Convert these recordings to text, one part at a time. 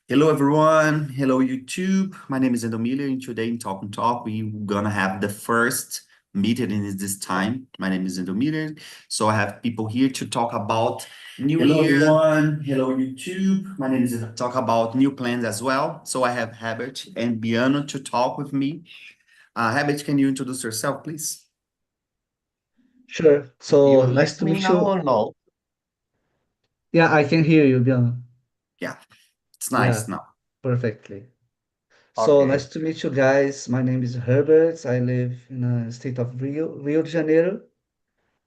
Hello everyone, hello YouTube. My name is Endomilio, and today in Talk and Talk we're gonna have the first meeting in this time. My name is Endomilio, so I have people here to talk about New Hello Year. everyone, hello YouTube. My name is Talk about new plans as well. So I have Herbert and Biano to talk with me. Herbert, can you introduce yourself, please? Sure. You So nice to listening meet now you. or no? Yeah, I can hear you, Bian. Yeah, it's Yeah, nice now. perfectly. So Okay. nice to meet you guys. My name is Herbert. I live in the state of Rio de Janeiro.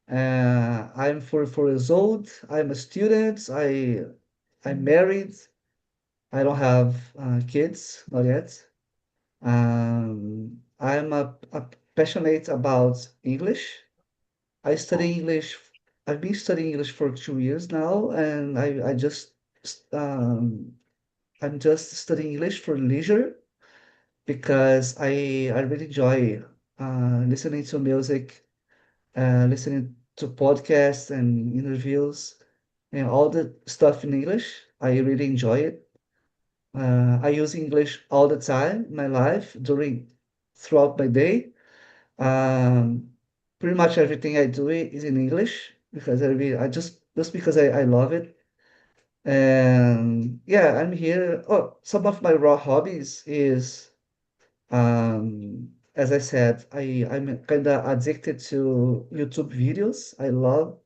I'm 44 years old. I'm a student. I'm married. I don't have kids, not yet. I'm passionate about English. I study English. I've been studying English for 2 years now, and I just um, I'm just studying English for leisure because I really enjoy listening to music, listening to podcasts and interviews, and all the stuff in English. I really enjoy it. I use English all the time in my life throughout my day. Um, Pretty much everything I do is in English because I just because I love it. And yeah, I'm here. Oh, some of my raw hobbies is as I said, I'm kind of addicted to YouTube videos. I love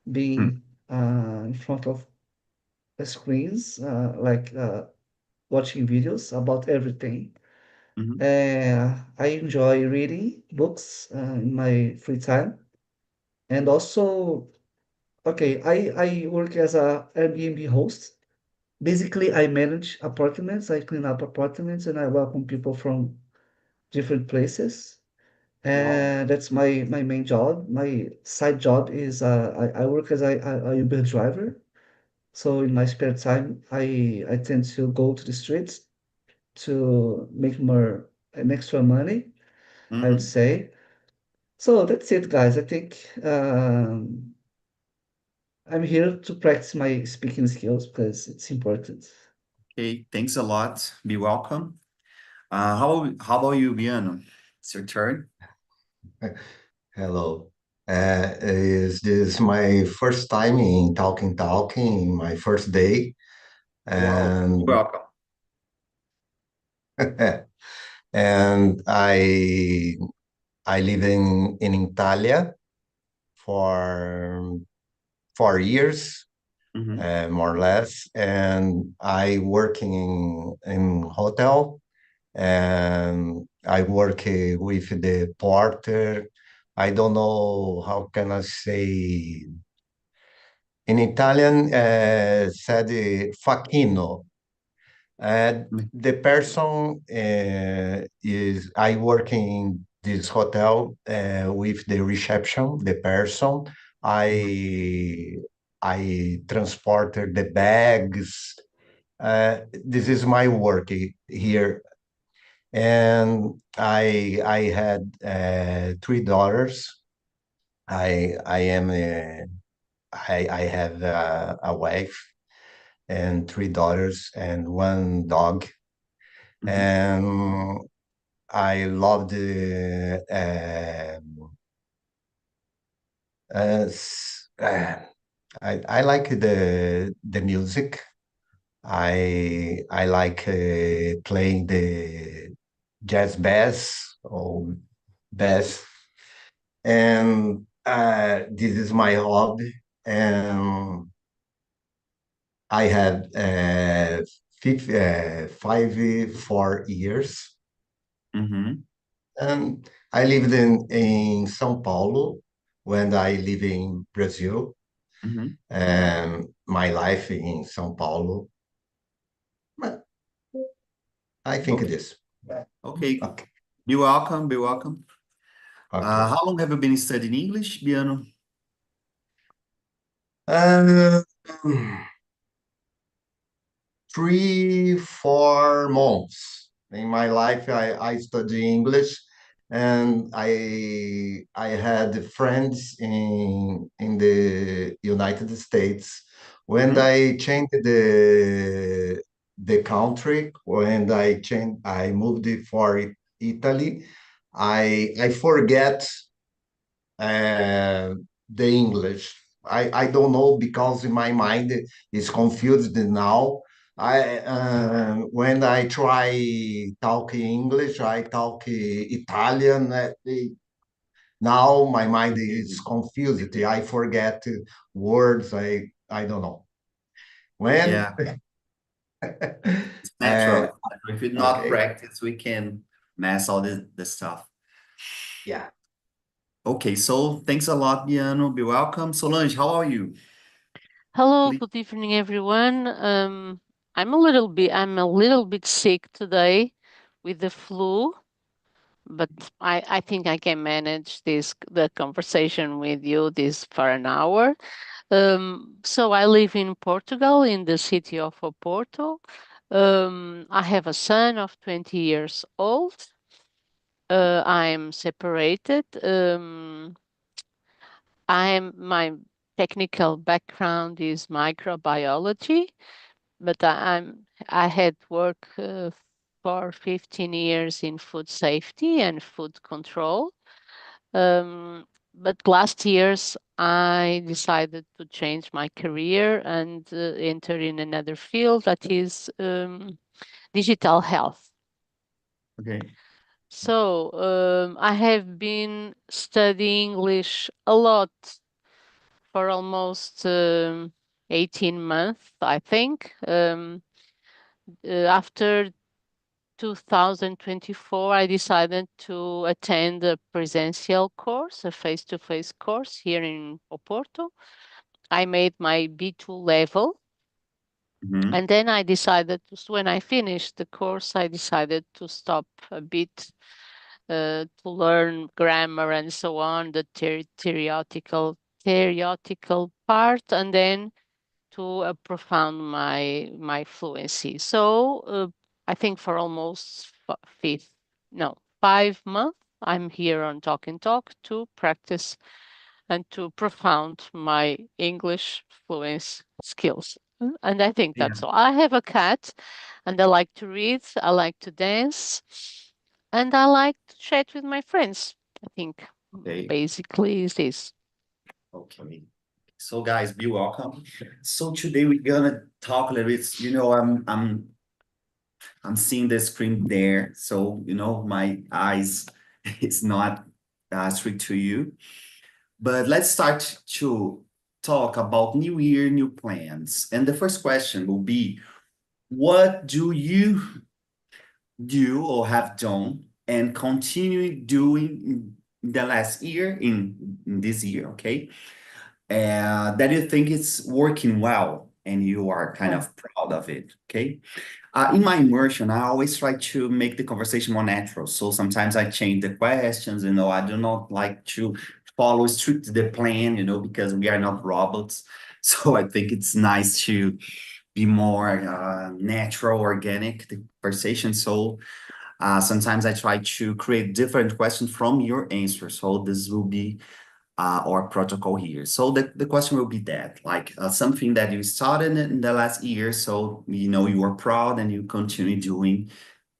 Hmm. being in front of the screens, watching videos about everything. Mhm. I enjoy reading books in my free time. And also, okay, I work as a Airbnb host. Basically, I manage apartments, I clean up apartments, and I welcome people from different places. Wow. And that's my main job. My side job is I work as a Uber driver. So in my spare time, I tend to go to the streets to make more an extra money, I would Mhm. say. So that's it, guys. I think I'm here to practice my speaking skills because it's important. Okay, thanks a lot. Be welcome. How about you, Biano? It's your turn. Hello. Is this my first time in talking, my first day? Wow. And Welcome. and I live in Italia for 4 years, Mhm. more or less, and I working in hotel, and I work with the porter. I don't know how can I say in Italian, said facchino. The person is I work in this hotel with the reception. The person Mhm. I I transported the bags. This is my work here, and I had three daughters. I am I have a wife and three daughters and one dog, Mhm. and I love I like the music. I like playing the jazz bass or bass, and this is my hobby. And I had 4 years, Mhm. and I lived in São Paulo when I live in Brazil, Mhm. and my life in São Paulo. But I think it Okay. is. Okay. Okay. Be welcome. Be welcome. Okay. How long have you been studying English, Biano? Uh, 3, 4 months in my life. I study English, and I had friends in the United States. When Mhm. I changed the country. When I moved for Italy, I forget the English. I don't know because in my mind is confused now. When I try talking English, I talk Italian. Now my mind is confused. I forget words. I don't know. When Yeah, it's natural. uh, If we not okay, practice, we can mess all this stuff. yeah. Okay, so thanks a lot, Biano. Be welcome. Solange, how are you? Hello, Please. good evening, everyone. I'm a little bit sick today with the flu, but I think I can manage the conversation with you this for an hour. So I live in Portugal, in the city of Oporto. I have a son of 20 years old. I'm separated. My technical background is microbiology, but I had work for 15 years in food safety and food control. But last years I decided to change my career and enter in another field that is digital health. Okay. So I have been studying English a lot for almost 18 months, I think. After 2024, I decided to attend a presential course, a face-to-face course here in Oporto. I made my B2 level. Mhm. And then I decided when I finished the course, I decided to stop a bit to learn grammar and so on, the theoretical part, and then to profound my fluency. So I think for almost 5 months, I'm here on Talk and Talk to practice and to profound my English fluency skills. And I think Yeah. that's all. I have a cat, and I like to read, I like to dance, and I like to chat with my friends. I think Okay. basically is this. Okay. So guys, be welcome. So today we're gonna talk a little bit. I'm seeing the screen there, so my eyes is not strict to you. But let's start to talk about New Year, new plans. And the first question will be, what do you do or have done and continue doing in the last year, in this year, okay? That you think it's working well and you are kind of proud of it, okay? In my immersion, I always try to make the conversation more natural. So sometimes I change the questions, I do not like to follow strictly the plan, because we are not robots. So I think it's nice to be more natural, organic, the conversation. So sometimes I try to create different questions from your answer. So this will be our protocol here. So the question will be that, like something that you started in the last year, so you are proud and you continue doing,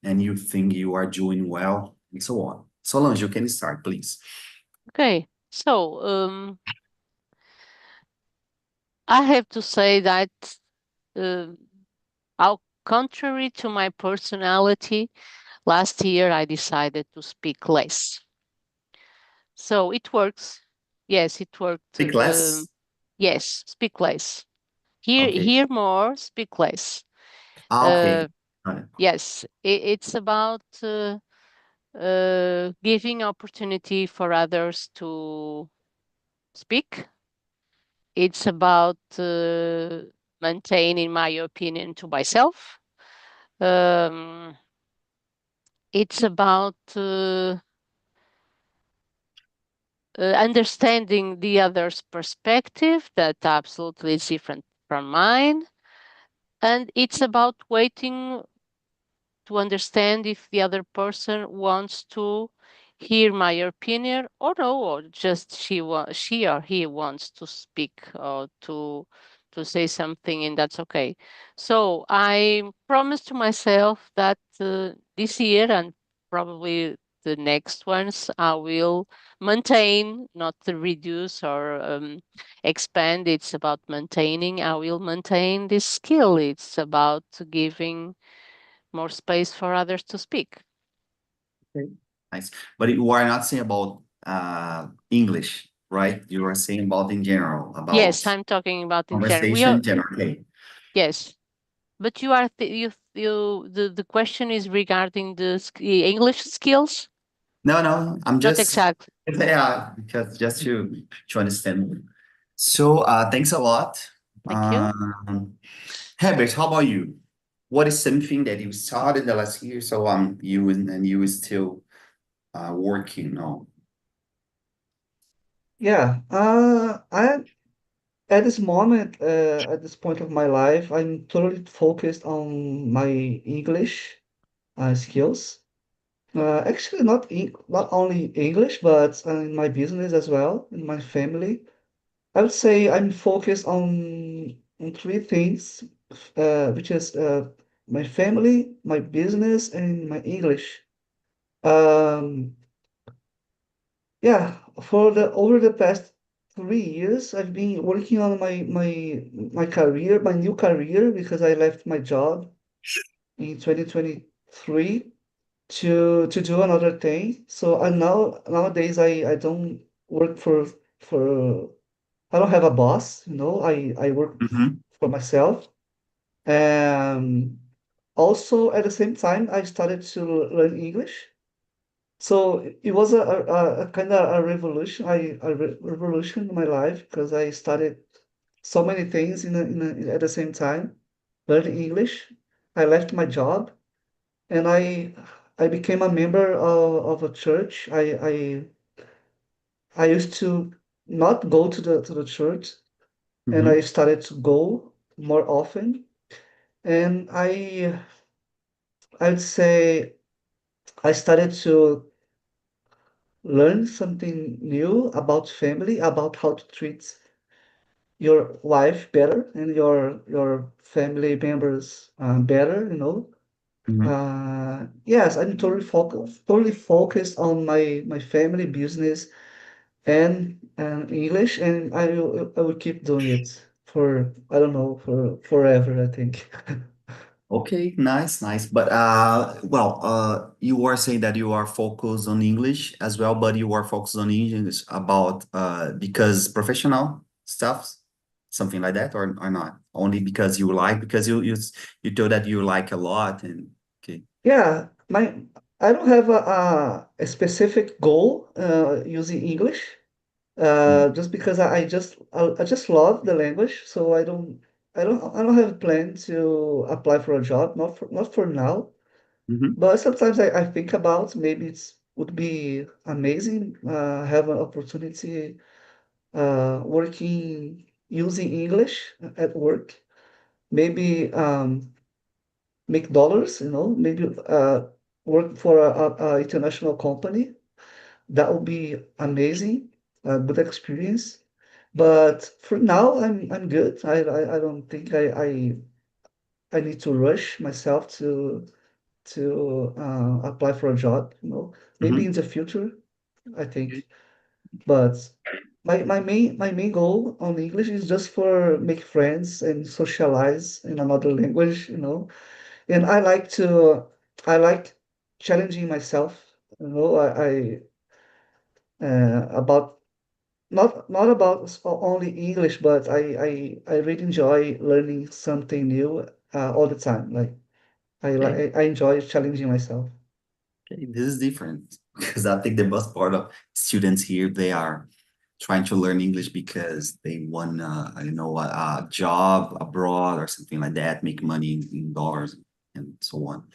and you think you are doing well, and so on. Solange, you can start, please. Okay, so I have to say that contrary to my personality, last year I decided to speak less. So it works. Yes, it worked. Speak less? Yes, speak less. Okay. Hear more, speak less. Okay. Got it. Yes, it's about giving opportunity for others to speak. It's about maintaining my opinion to myself. It's about understanding the other's perspective that absolutely is different from mine. And it's about waiting to understand if the other person wants to hear my opinion or no, or just she or he wants to speak or to to say something, and that's okay. So I promised to myself that this year and probably the next ones, I will maintain, not to reduce or expand. It's about maintaining. I will maintain this skill. It's about giving more space for others to speak. Nice. But you are not saying about English, right? You are saying about in general, Yes, about I'm talking about in general. conversation in general. Okay. Yes, but you are the question is regarding the English skills? No, I'm Not just exactly. yeah, because just to understand. So thanks a lot. Thank you. Herbert, how about you? What is something that you started the last year? So you and you is still working on. Yeah, I at this moment, at this point of my life, I'm totally focused on my English skills. Actually, not only English, but in my business as well, in my family. I would say I'm focused on three things, which is my family, my business, and my English. Um, yeah, for the over the past 3 years, I've been working on my career, my new career, because I left my job in 2023 to do another thing. So I now nowadays I don't work for I don't have a boss, I work Mm-hmm. for myself. Um, Also at the same time I started to learn English. So it was a kind of a revolution, revolution in my life because I started so many things at the same time, learning English. I left my job and I became a member of a church. I used to not go to the church, and Mm-hmm. I started to go more often. And I'd say I started to learn something new about family, about how to treat your wife better and your family members better. Mm-hmm. Yes, I'm totally focused on my family business and English, and I will keep doing it for I don't know for forever, I think. Okay, nice. But well, you were saying that you are focused on English as well, but you are focused on English about because professional stuff, something like that, or not? Only because you like, because you told that you like a lot, and okay. Yeah, I don't have a specific goal using English. Mm-hmm. Just because I just love the language, so I don't have a plan to apply for a job, not for now. Mm-hmm. But sometimes I think about maybe it's would be amazing have an opportunity working using English at work. Maybe make dollars, maybe work for a international company. That would be amazing, a good experience. But for now, I'm good. I don't think I need to rush myself to apply for a job. Maybe in Mm-hmm. the future, I think. But my main goal on English is just for make friends and socialize in another language. And I like challenging myself. About not about only English, but I really enjoy learning something new all the time. Like Okay. I enjoy challenging myself. Okay, this is different because I think the most part of students here, they are trying to learn English because they want, a job abroad or something like that, make money in dollars and so on.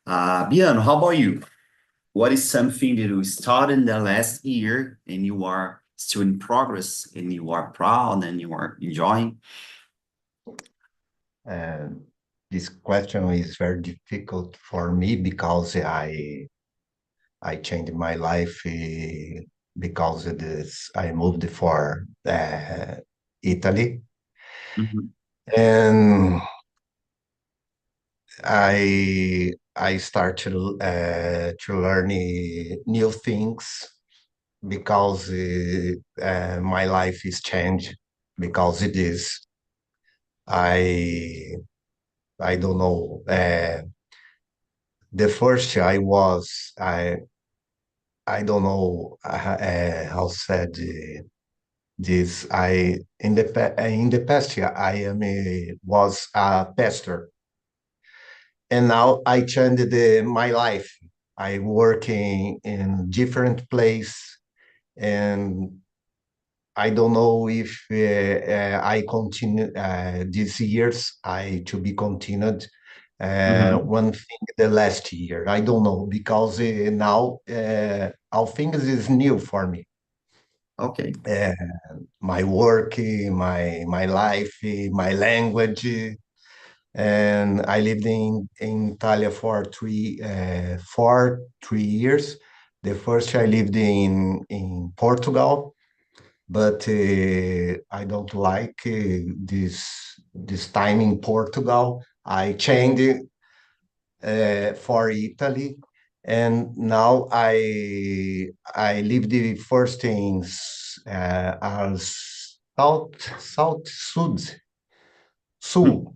Biano, how about you? What is something that you started in the last year and you are still in progress and you are proud and you are enjoying? And this question is very difficult for me because I changed my life because of this. I moved for Italy, Mhm. And I start to learn new things because my life is changed because it is. I I don't know. The first I don't know how said this. In the past year I am was a pastor, and now I changed my life. I work in different place, and I don't know if I continue these years. I to be continued. Mhm. One thing the last year, I don't know because now all things is new for me. Okay. Uh, my work, my life, my language, and I lived in Italy for 3 years. The first I lived in Portugal, but I don't like this time in Portugal. I changed for Italy, and now I live the first things as Hmm. sul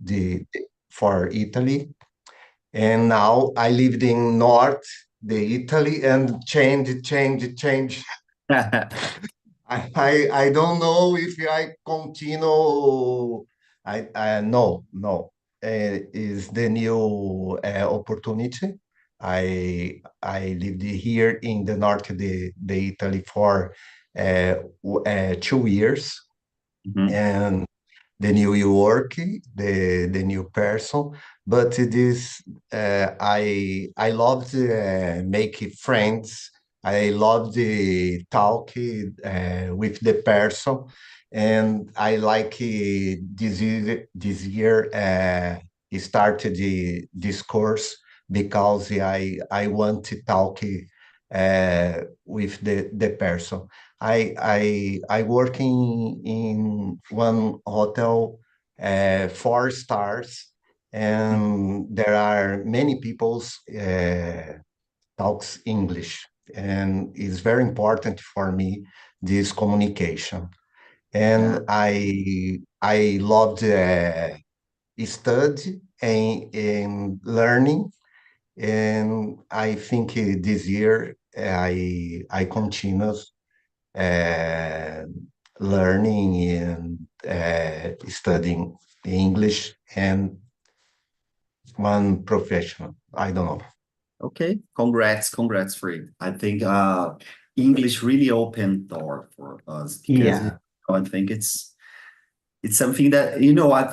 for Italy, and now I lived in north the Italy and change. I don't know if I continue. I no. Is the new opportunity. I lived here in the north of the Italy for 2 years, Mhm. and the New York, the new person. But this I loved making friends. I loved the talk with the person, and I like this year started this course because I want to talk with the person. I work in one hotel, 4 stars, and there are many people's talks English, and it's very important for me this communication. Yeah. And I loved study and learning, and I think this year I continue uh, learning and studying English and one professional. I don't know. Okay. Congrats for it. I think English really opened door for us because Yeah. I think it's something that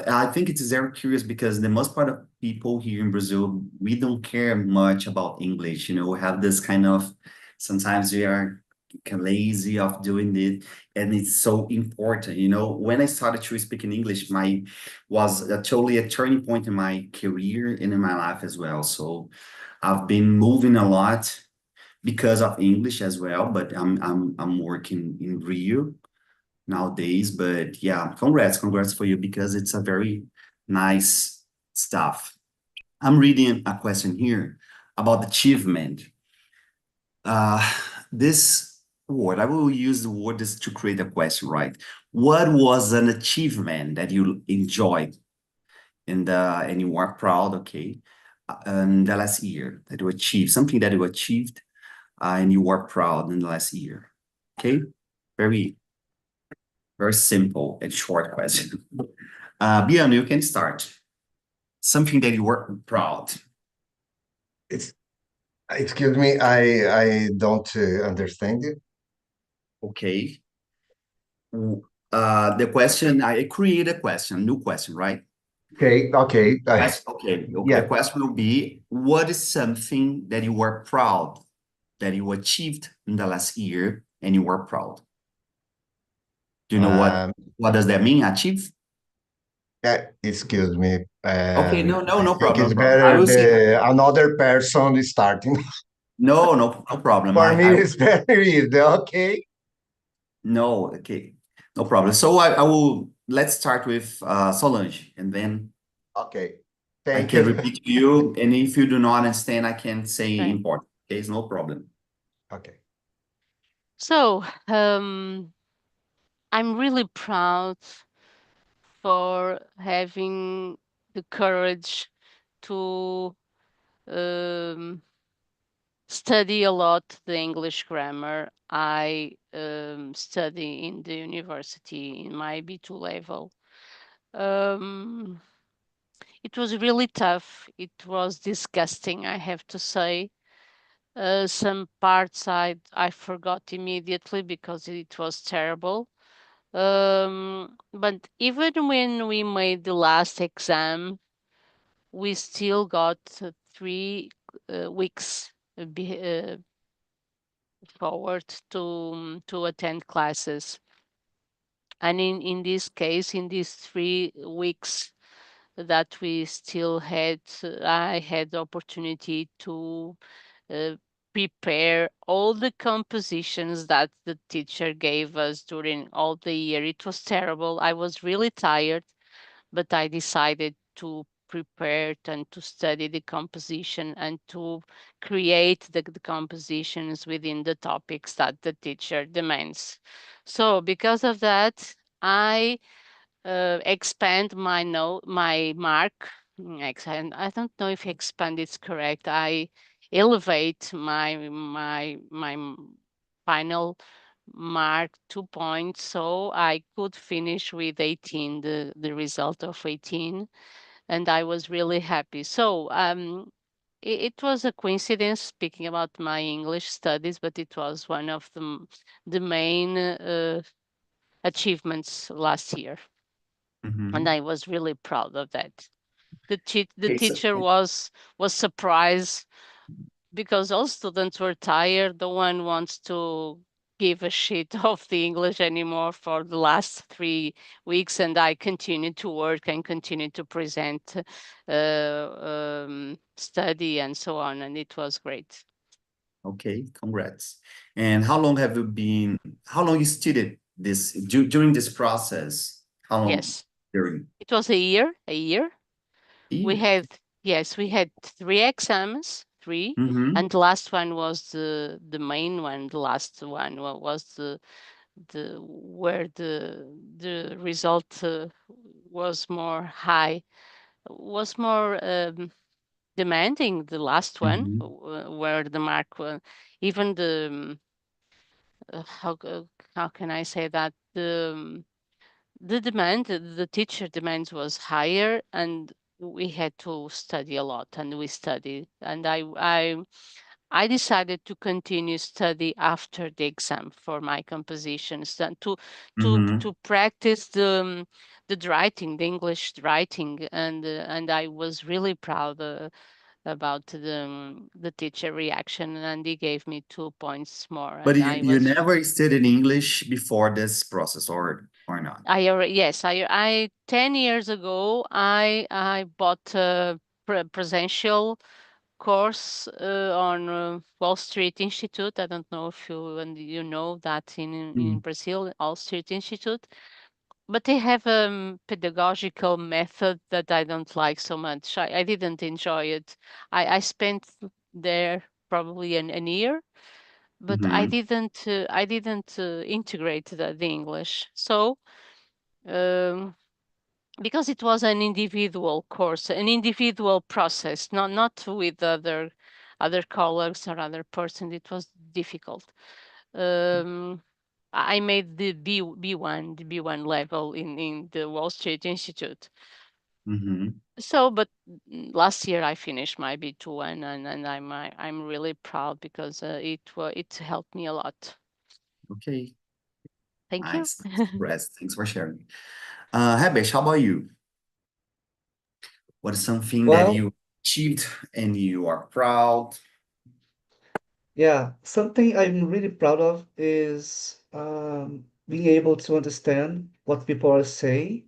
I think it's very curious because the most part of people here in Brazil, we don't care much about English. We have this kind of sometimes we are kind of lazy of doing it, and it's so important. When I started to speak in English, my was totally a turning point in my career and in my life as well. So I've been moving a lot because of English as well, but I'm working in Rio nowadays. But yeah, congrats for you because it's a very nice stuff. I'm reading a question here about achievement. Uh, this word, I will use the word just to create a question, right? What was an achievement that you enjoyed and you are proud, okay, in the last year that you achieved, something that you achieved and you are proud in the last year? Okay, very very simple and short question. Bian, you can start. Something that you were proud. It's excuse me. I don't understand you. Okay. The question, I create a question, new question, right? Okay. Okay. Okay. The Yeah. question will be, what is something that you were proud that you achieved in the last year and you were proud? Do you know Um, what does that mean, achieve? Excuse me. Okay, no, I no think problem, it's no problem. I better will see. another person is starting. No problem. For me, I it's very easy. Okay. No, okay, no problem. So I will let's start with Solange, and then Okay. I Thank can you. repeat to you, and if you do not understand, I can say Right. important. Okay, it's no problem. Okay. So, I'm really proud for having the courage to study a lot the English grammar. I study in the university in my B2 level. It was really tough. It was disgusting, I have to say. Some parts I forgot immediately because it was terrible. But even when we made the last exam, we still got 3 weeks forward to attend classes. And in this case, in these 3 weeks that we still had, I had the opportunity to prepare all the compositions that the teacher gave us during all the year. It was terrible. I was really tired, but I decided to prepare and to study the composition and to create the compositions within the topics that the teacher demands. So because of that, I expand my mark. Expand. I don't know if expand is correct. I elevate my final mark 2 points, so I could finish with 18, the result of 18, and I was really happy. So it was a coincidence speaking about my English studies, but it was one of the main achievements last year. And I was really proud of that. The Okay, so teacher was surprised because all students were tired. No one wants to give a shit of the English anymore for the last 3 weeks, and I continued to work and continued to present, study, and so on, and it was great. okay, congrats. And how long you studied this during this process? How long Yes, during? it was a year. We Year? had, yes, we had 3 exams, Mm-hmm. and the last one was the main one. The last one was the where the result was more high, was more demanding. The last one, Mm-hmm. where the mark even the how can I say that the demand, the teacher demands was higher, and we had to study a lot, and we studied, and I decided to continue study after the exam for my compositions and Mm-hmm. to practice the writing, the English writing, and I was really proud about the teacher reaction, and he gave me 2 points more, But and you never studied English before this process, or not? Yes, I 10 years ago I bought a presential course on Wall Street Institute. I don't know if you know that in Brazil, Wall Street Institute, but they have a pedagogical method that I don't like so much. I didn't enjoy it. I spent there probably an year, but Mm-hmm. I didn't integrate the English. So um, because it was an individual course, an individual process, not with other colleagues or other person. It was difficult. Um, I made the B1 level in the Wall Street Institute. Mm-hmm. So, but last year I finished my B2, and I'm really proud because it helped me a lot. Okay, Thank you. nice. Congrats. Thanks for sharing. Hebesh, how about you? What is something that Well, you achieved and you are proud? yeah, something I'm really proud of is being able to understand what people are saying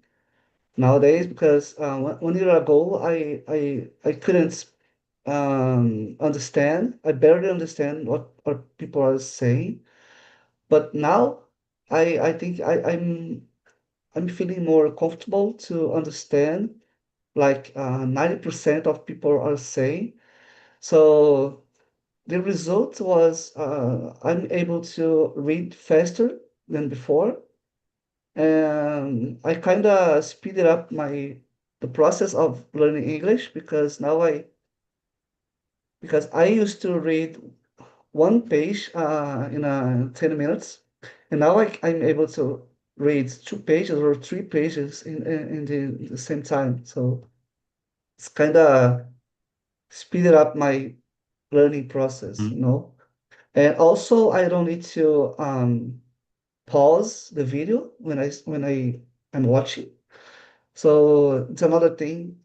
nowadays, because 1 year ago I couldn't understand. I barely understand what people are saying. But now I think I'm I'm feeling more comfortable to understand like 90% of people are saying. So the result was I'm able to read faster than before, and I kind of speeded up the process of learning English because I used to read one page in 10 minutes, and now I'm able to read 2 pages or 3 pages in the same time. So it's kind of speeded up my learning process, you Mhm. know. And also, I don't need to pause the video when I am watching. So it's another thing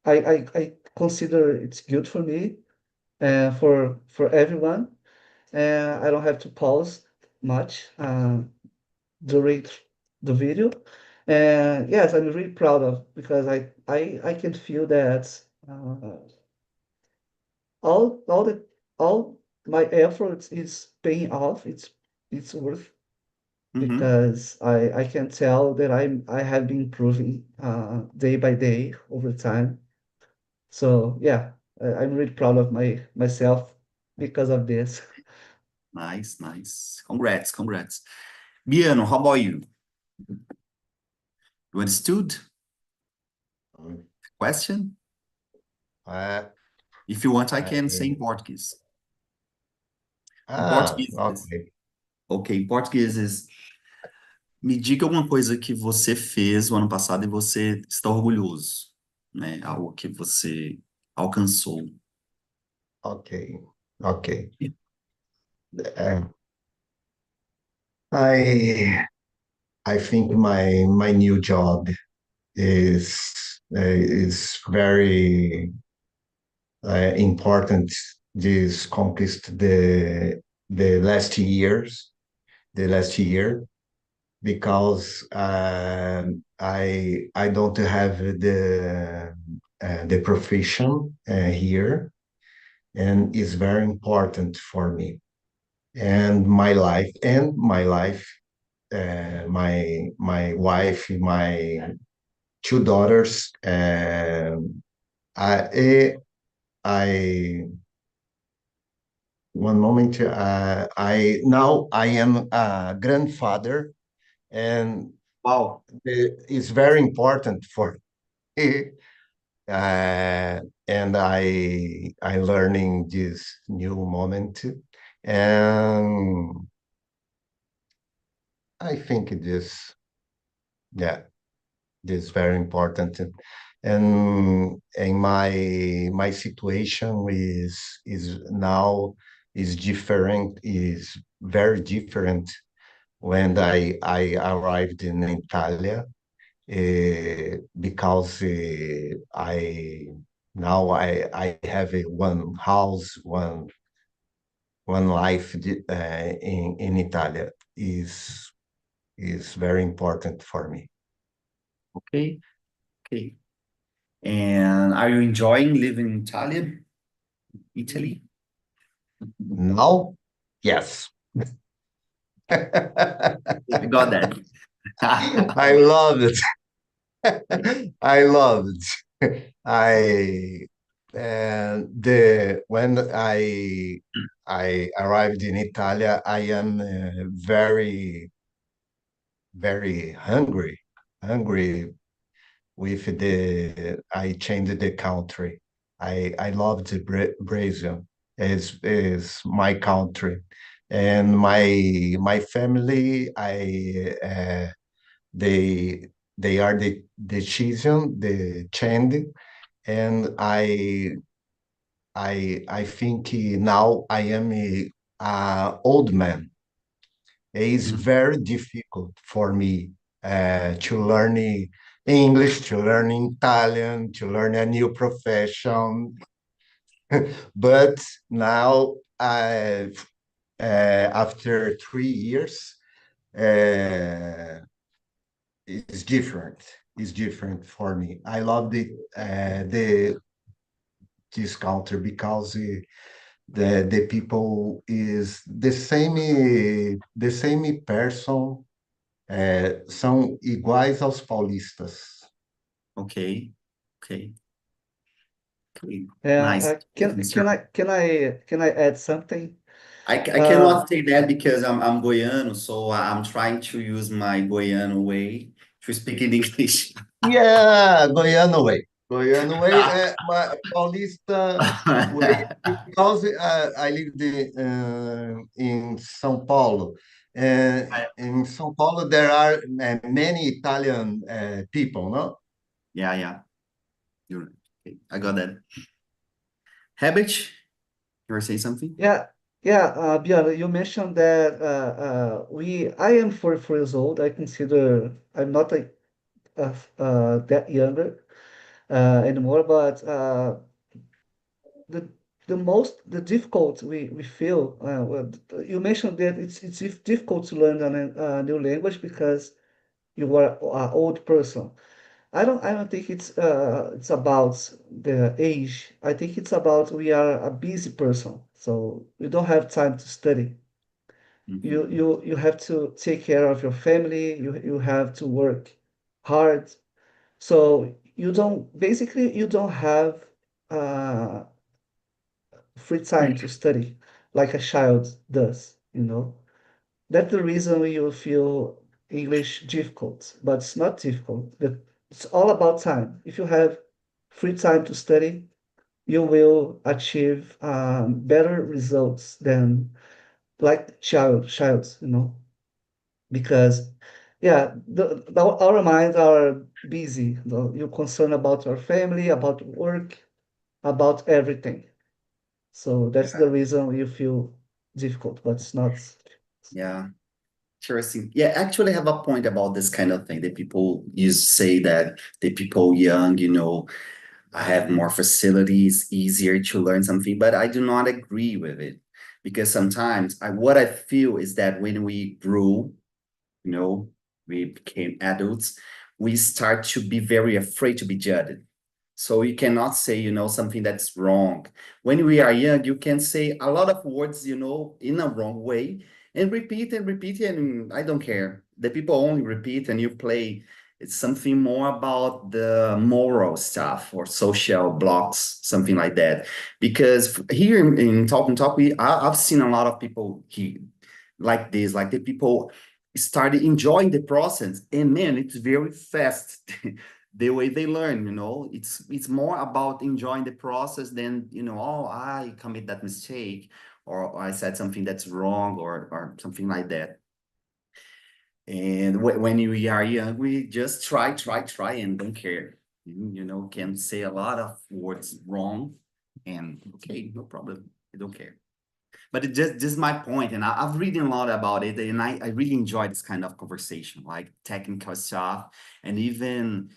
I consider it's good for me and for everyone. And I don't have to pause much during the video. And yes, I'm really proud of because I can feel that all the all my efforts is paying off. It's worth Mhm. because I can tell that I have been improving day by day over time. So yeah, I'm really proud of myself because of this. Nice, nice. Congrats, congrats. Biano, how about you? You understood the question? Uh, If you want, I I, can say in Portuguese. Em português, okay. ok, em português, me diga alguma coisa que você fez o ano passado e você está orgulhoso, né? Algo que você alcançou. Okay. Okay. Uh, I think my new job is very important. This conquest the last years, the last year, because I don't have the profession here, and it's very important for me and my life, my wife, my two daughters. I I One moment. I am a grandfather, and Uau! it's very important for me. And I learning this new moment, and I think yeah, this very important. And my situation is now is different, is very different when I arrived in Italia, because I have one house, one life in Italia is very important for me. Okay, okay. And are you enjoying living in Italy? Now, yes. You got that. I love it. I love it. I and the when I arrived in Italia, I am very hungry with the I changed the country. I loved Brazil is my country, and my family. They they are the decision the change, and I think now I am a old man. It's Mhm. very difficult for me to learn English, to learn Italian, to learn a new profession. But now, after 3 years, uh, it's different. It's different for me. I love the this country because the people is the same person, são iguais aos paulistas. Okay. Okay. Yeah, Nice. can I add something? I cannot say that because I'm Goiano, so I'm trying to use my Goiano way to speak in English. Yeah, Goiano way. Goiano way, Paulista way, because I lived in São Paulo. In São Paulo, there are many Italian people, no? Yeah. Okay, I got that. Habit, you were saying something? Yeah, Björn, you mentioned that I am 44 years old. I consider I'm not that younger anymore, but the the difficult we feel. You mentioned that it's difficult to learn a new language because you are an old person. I don't think it's about the age. I think it's about we are a busy person, so you don't have time to study. Mhm. You have to take care of your family. You have to work hard. So you don't have uh, free time to study like a child does, you know. That's the reason you feel English difficult, but it's not difficult. It's all about time. If you have free time to study, you will achieve better results than like childs, you know, because yeah, our minds are busy. You're concerned about your family, about work, about everything. So that's the reason you feel difficult, but it's not. Yeah. Interesting. Yeah, actually have a point about this kind of thing that people use say that the people young, I have more facilities, easier to learn something, but I do not agree with it because sometimes what I feel is that when we grew, you know, we became adults, we start to be very afraid to be judged. So you cannot say, something that's wrong. When we are young, you can say a lot of words, in a wrong way and repeat, and I don't care. The people only repeat and you play. It's something more about the moral stuff or social blocks, something like that. Because here in Talk and Talk, I've seen a lot of people here like this, like the people started enjoying the process, and man, it's very fast. The way they learn, it's more about enjoying the process than, oh, I commit that mistake or I said something that's wrong or something like that. And when we are young, we just try and don't care. Can say a lot of words wrong and okay, no problem. I don't care. But it just this is my point, and I've reading a lot about it, and I really enjoy this kind of conversation, like technical stuff, and even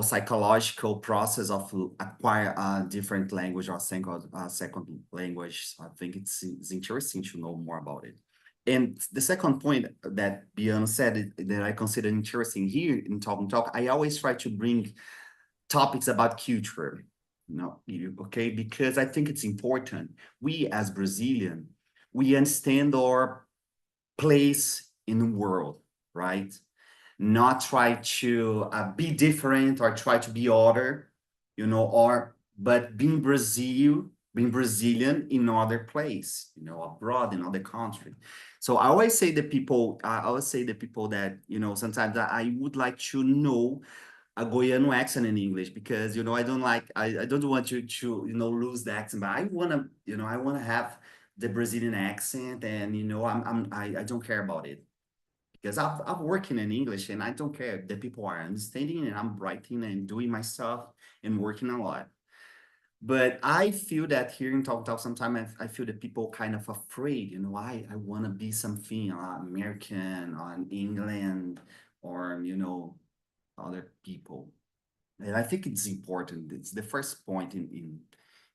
psychological process of acquire a different language or second language. I think it's interesting to know more about it. And the second point that Björn said that I consider interesting here in Talk and Talk, I always try to bring topics about culture. Okay, because I think it's important. We as Brazilian, we understand our place in the world, right? Not try to be different or try to be other, but being Brazilian in other place, abroad in other country. So I always say the people that, sometimes I would like to know a Goiano accent in English because, I don't like, I don't want you to, lose the accent, but I want to have the Brazilian accent and, I don't care about it because I'm working in English and I don't care. The people are understanding and I'm writing and doing my stuff and working a lot. But I feel that here in Talk sometimes I feel that people kind of afraid, I want to be something American or England or, other people. And I think it's important. It's the first point in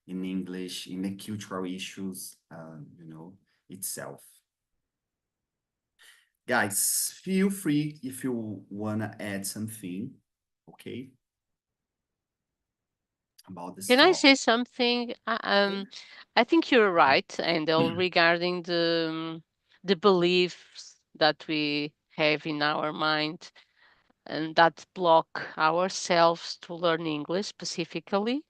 English, in the cultural issues, itself. Guys, feel free if you wanna add something, okay? About this Can I topic. say something? I think you're right, and regarding the beliefs that we have in our mind and that block ourselves to learn English specifically.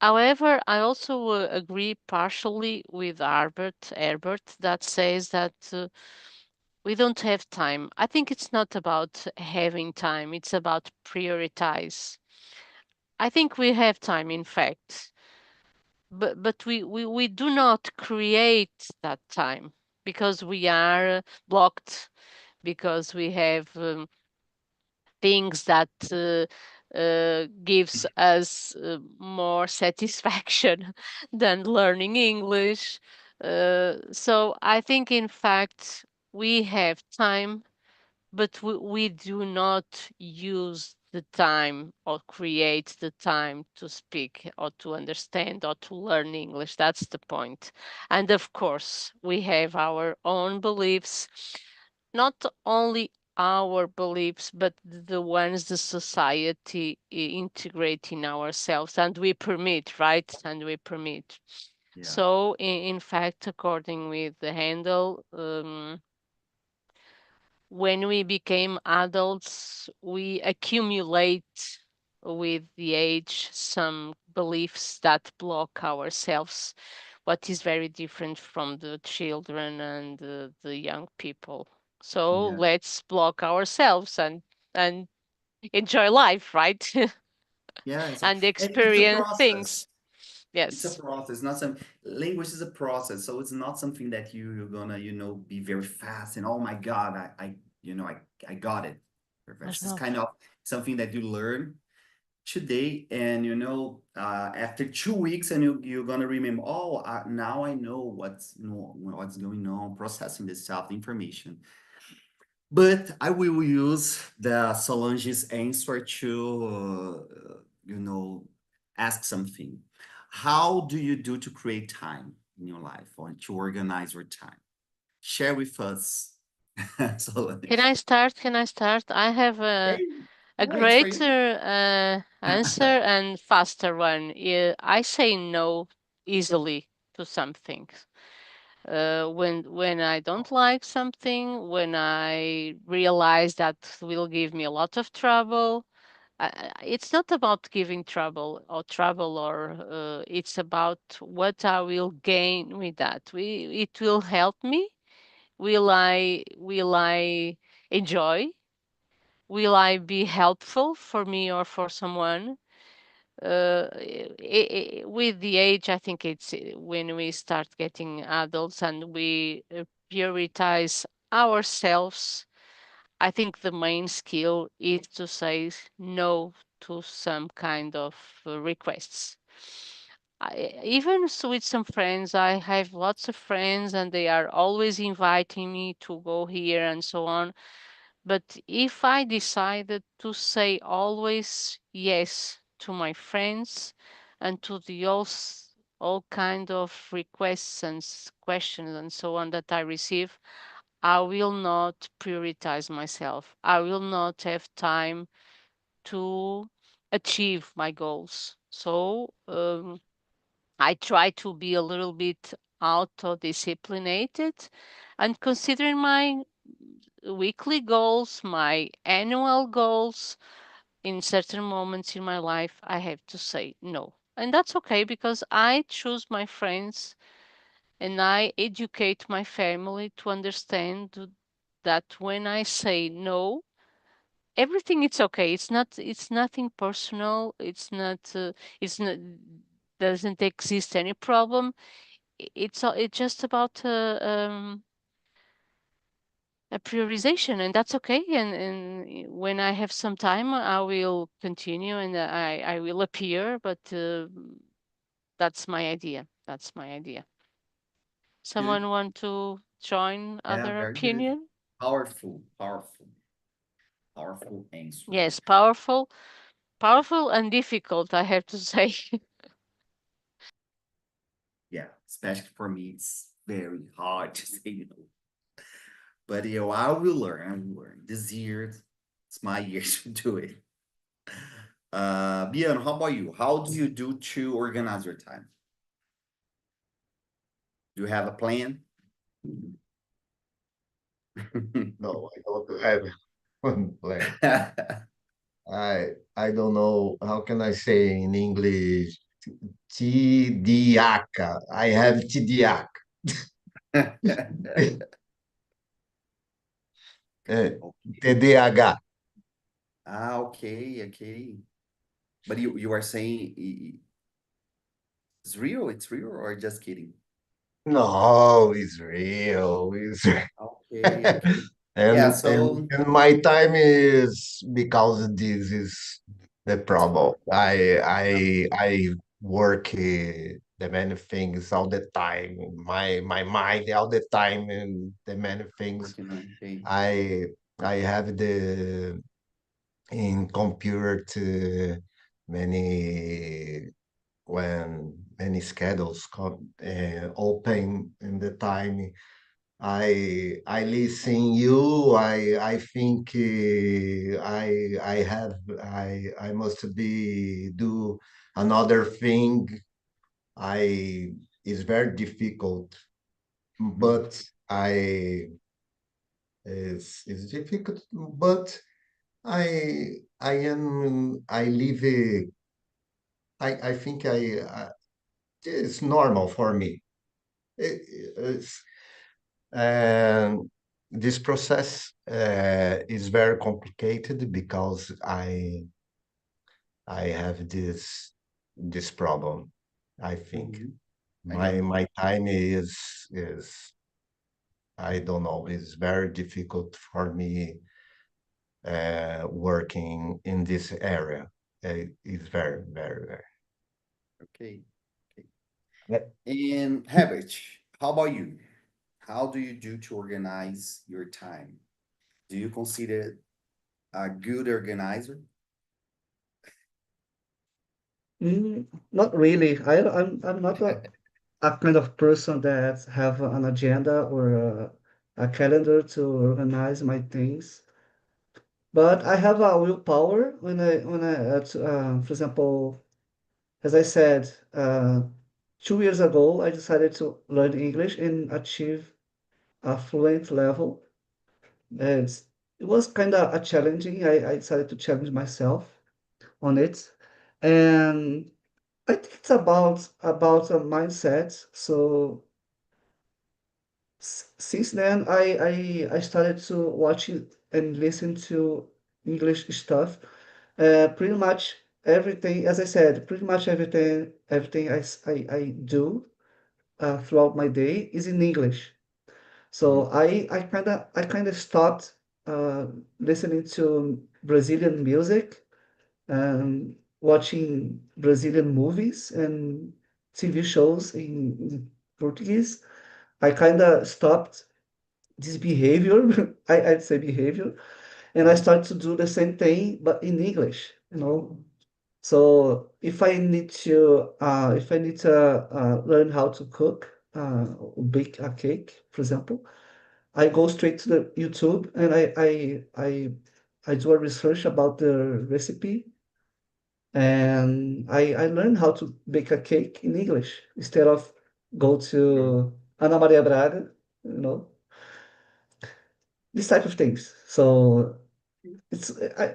However, I also agree partially with Herbert that says that we don't have time. I think it's not about having time, it's about prioritize. I think we have time, in fact, but we do not create that time because we are blocked, because we have things that gives us more satisfaction than learning English. So I think, in fact, we have time, but we do not use the time or create the time to speak or to understand or to learn English. That's the point. And of course, we have our own beliefs, not only our beliefs, but the ones the society integrate in ourselves, and we permit, right? And we permit. Yeah. So, in fact, according with the Handel, when we became adults, we accumulate with the age some beliefs that block ourselves, what is very different from the children and the young people. So Yeah. let's block ourselves and enjoy life, right? Yeah, And it's a experience process. things. It's a Yes. process, not some language is a process. So it's not something that you're gonna, be very fast and oh my God, I got it. Mas It's não. kind of something that you learn today, and after 2 weeks, and you're gonna remember, oh, now I know what's going on, processing this stuff, the information. But I will use the Solange's answer to, ask something. How do you do to create time in your life or to organize your time? Share with us, Solange. Can I start? Can I start? I have a Hey, yeah, it's for you. greater answer and faster one. I say no easily to some things. When I don't like something, when I realize that will give me a lot of trouble, it's not about giving trouble, or it's about what I will gain with that. It will help me. Will I enjoy? Will I be helpful for me or for someone? With the age, I think it's when we start getting adults and we prioritize ourselves. I think the main skill is to say no to some kind of requests. Even with some friends, I have lots of friends and they are always inviting me to go here and so on. But if I decided to say always yes to my friends and to the all kind of requests and questions and so on that I receive, I will not prioritize myself. I will not have time to achieve my goals. So I try to be a little bit auto-disciplinated and considering my weekly goals, my annual goals, in certain moments in my life, I have to say no. And that's okay because I choose my friends and I educate my family to understand that when I say no, everything is okay. It's nothing personal. It's not, doesn't exist any problem. It's just about a prioritization, and that's okay. And when I have some time, I will continue and I will appear. But that's my idea. That's my idea. Someone Good. want to join Yeah, other very good. opinion? Powerful answer. Yes, powerful, powerful and difficult, I have to say. Yeah, especially for me, it's very hard to say no. But I will learn. This year, it's my year to do it. Biano, how about you? How do you do to organize your time? Do you have a plan? No, I don't have one plan. I don't know how can I say in English TDAH. I have TDAH. TDAH. Ah, okay, okay. But you are saying it's real? It's real or just kidding? No, it's real. It's Okay, okay. Yeah, and so my time is because this is the it's problem. work. I work the many things all the time. My mind all the time and the many things. Working on, okay. I have the in computer to many when many schedules open in the time I listen you. I think I must be do another thing. I It's very difficult, but I it's difficult. But I am I live. I think it's normal for me. It's And this process is very complicated because I have this problem. I think Mhm. I my know. my time is I don't know, it's very difficult for me working in this area. It's very. Okay, okay. Yeah. And Herbert, how about you? How do you do to organize your time? Do you consider a good organizer? Not really. I'm not a kind of person that have an agenda or a calendar to organize my things. But I have a willpower for example, as I said, 2 years ago, I decided to learn English and achieve a fluent level. It's, it was kind of a challenging. I decided to challenge myself on it, and I think it's about a mindset. So since then, I started to watch and listen to English stuff. Pretty much everything, as I said, pretty much everything I do throughout my day is in English. So Mhm. I kind of stopped listening to Brazilian music and watching Brazilian movies and TV shows in Portuguese. I kind of stopped this behavior. I'd say behavior, and I Mhm. started to do the same thing but in English. So if I need to learn how to cook, bake a cake, for example, I go straight to the YouTube and I do a research about the recipe, and I learn how to bake a cake in English instead of go Mhm. to Ana Maria Braga, you know, this type of things. So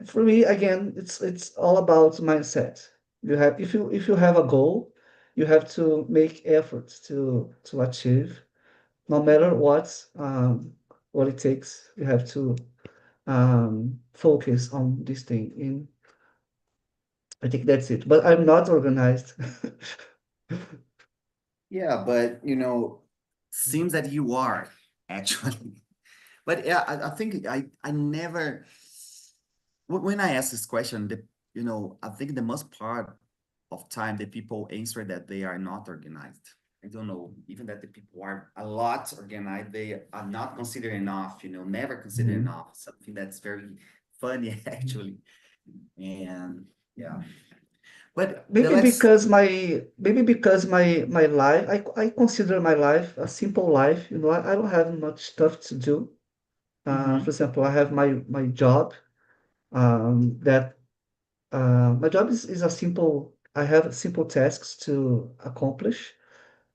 for me again, it's all about mindset. If you have a goal, you have to make efforts to achieve, no matter what it takes. You have to focus on this thing. And I think that's it. But I'm not organized. Yeah, but seems that you are actually. But yeah, I think I never when I ask this question, I think the most part of time the people answer that they are not organized. I don't know, even that the people are a lot organized, they are not considered enough, never considered Mhm. enough. Something that's very funny actually. And yeah. But the Maybe let's because my life, I consider my life a simple life. I don't have much stuff to do. For Mhm. example, I have my job. That My job is a simple. I have simple tasks to accomplish,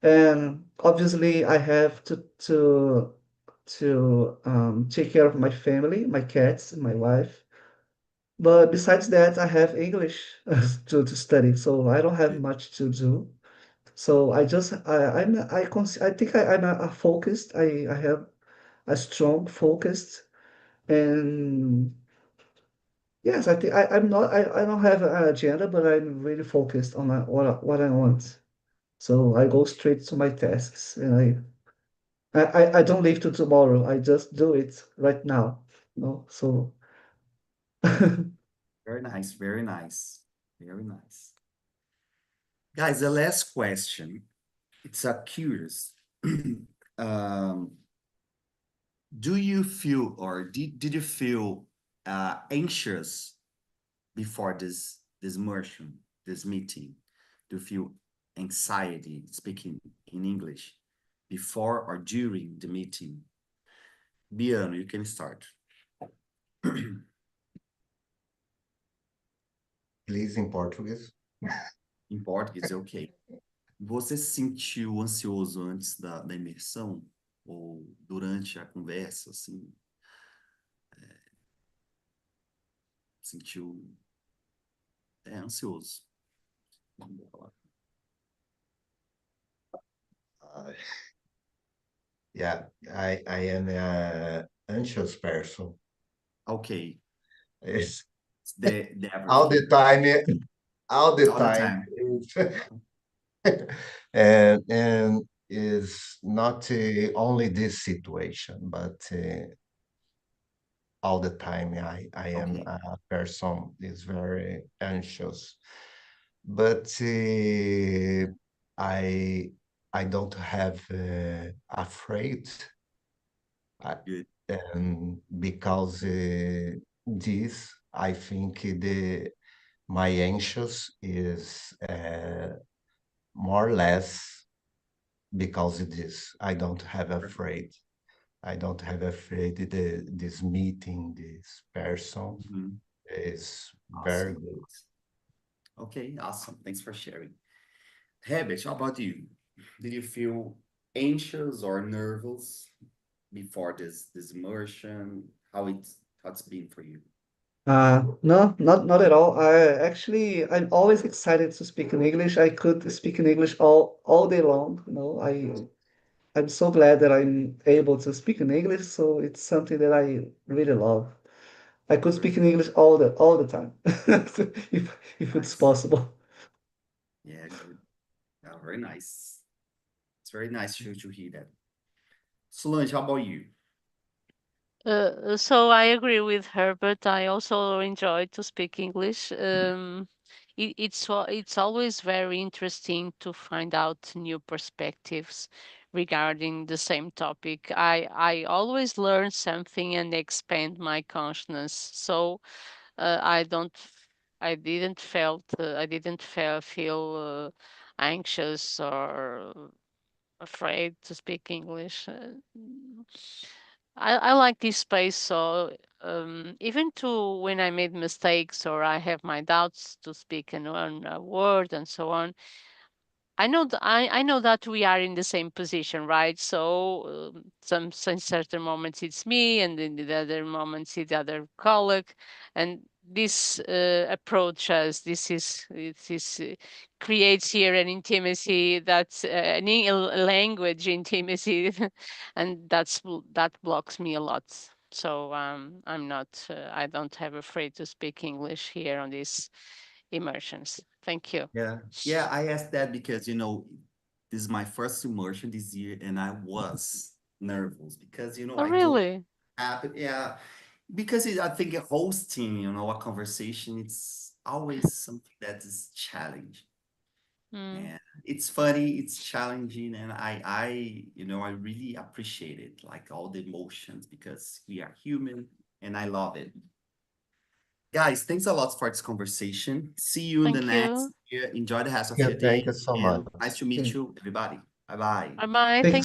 and obviously I have to take care of my family, my cats, and my wife. But besides that, I have English to study, so I don't have much to do. So I just I think I'm a focused. I have a strong focused, and yes, I think I'm not I don't have an agenda, but I'm really focused on what I want. So I go straight to my tasks, and I don't leave to tomorrow. I just do it right now. No, so Very nice, very nice, very nice. Guys, the last question, it's a curious. Um, do you feel or did you feel anxious before this immersion, this meeting? Do you feel anxiety speaking in English before or during the meeting? Biano, you can start. Please, in Portuguese. Em português, ok. Você se sentiu ansioso antes da imersão? Ou durante a conversa, assim? Sentiu... ansioso. Vamos falar. Yeah, I am a anxious person. Ok. It's The all the everything. time, all the All the time. time. And is not only this situation, but all the time I am Okay. a person is very anxious. But I don't have afraid. Good. And because this, I think my anxious is more or less because it is. I don't have afraid. I don't have afraid this meeting, this person is very Awesome. good. Okay, awesome. Thanks for sharing. Herbert, how about you? Did you feel anxious or nervous before this immersion? How it's been for you? No, not at all. I'm always excited to speak in English. I could speak in English all day long. I'm so glad that I'm able to speak in English. So it's something that I really love. I could speak in English all the time, if it's Nice. possible. Yeah, good. Very nice. It's very nice to hear that. Solange, how about you? So I agree with her, but I also enjoy to speak English. It's always very interesting to find out new perspectives regarding the same topic. I always learn something and expand my consciousness. So I don't I didn't feel anxious or afraid to speak English. I like this space, so even to when I made mistakes or I have my doubts to speak in one word and so on, I know that we are in the same position, right? So some certain moments it's me, and in the other moments it's the other colleague, and this approach us. This creates here an intimacy that's a language intimacy, and that blocks me a lot. So I'm not. I don't have afraid to speak English here on these immersions. Thank you. Yeah, I asked that because, this is my first immersion this year and I was nervous because, Oh, I don't really? happen. Yeah, because I think hosting, a conversation, it's always something that is challenging. Mm. And it's funny, it's challenging, and I really appreciate it, like all the emotions, because we are human, and I love it. Guys, thanks a lot for this conversation. See you in the Thank next you. year. Enjoy the rest of Yeah, your thank day, you so and much. nice to meet Okay. you, everybody. Bye-bye. Bye bye. Thank Thank